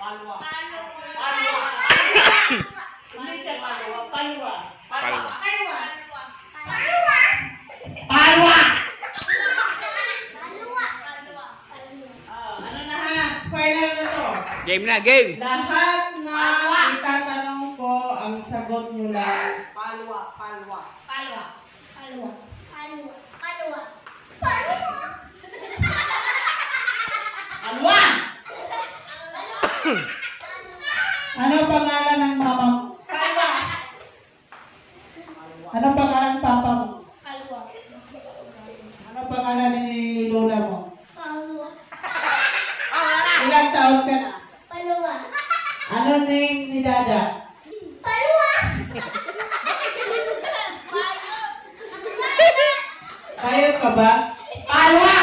Palwa. Palwa. Hindi siya palwa. Palwa. Palwa. Palwa! Palwa. Ano na ha? Final na to. Game na, game! Lahat na itatanong ko, ang sagot nyo lang. Palwa. Palwa! Ano pangalan ng mama mo? Palwa. Ano pangalan ng papa mo? Palwa. Ano pangalan ni lola mo? Palwa. Ilang taon ka na? Palwa. Ano name ni dada? Palwa. Kayo ka ba? Palwa!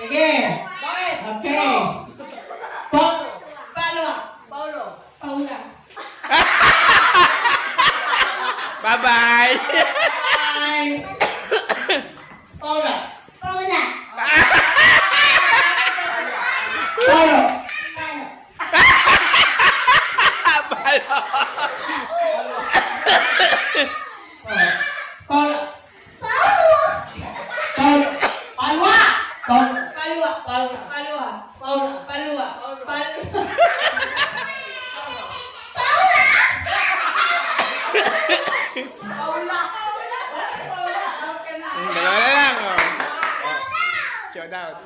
Sige. Okay. Paulo. Palwa. Paulo. Paula. Bye-bye! Bye. Paula. Paula. Paulo. Balo! Paula. Paula. Paulo. Palwa. Paulo. Palwa. Paula. Palwa. Paula. Palwa. Palwa. Okay na. Dalawa na lang, oh. Shout out.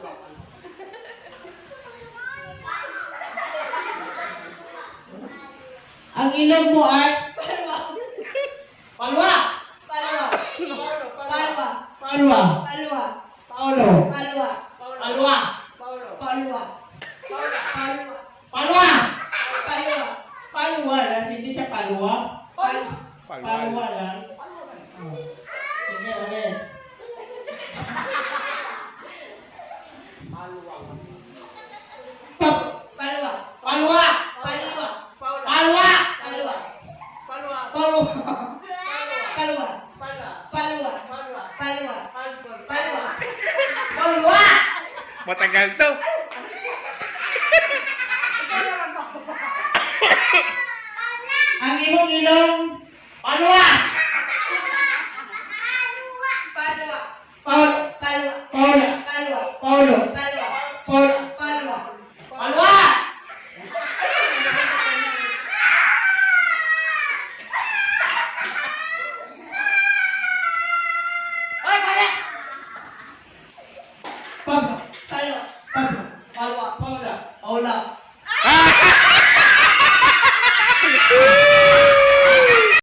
Ang ilong mo ay Palwa. Palwa. Palwa. Palwa. Palwa. Palwa. Paulo. Palwa. Palwa. Palwa. Palwa. Palwa. Palwa. Palwa lang, hindi siya palwa. Palwa Palwal. lang. Sige, ulit. Palwa. Palwa. Palwa. Palwa. Palwa. Palwa. Palwa. Palwa. Palwa. Palwa. Palwa. Palwa. Matagal to. Ang imong ilong. Palwa. Palwa. Paulo. Palwa. Paula. Palwa. Paulo. Palwa. Paula. Palwa. Palwa. Pablo. Palwa. Pablo. Palwa. Paula. Paula. Ah!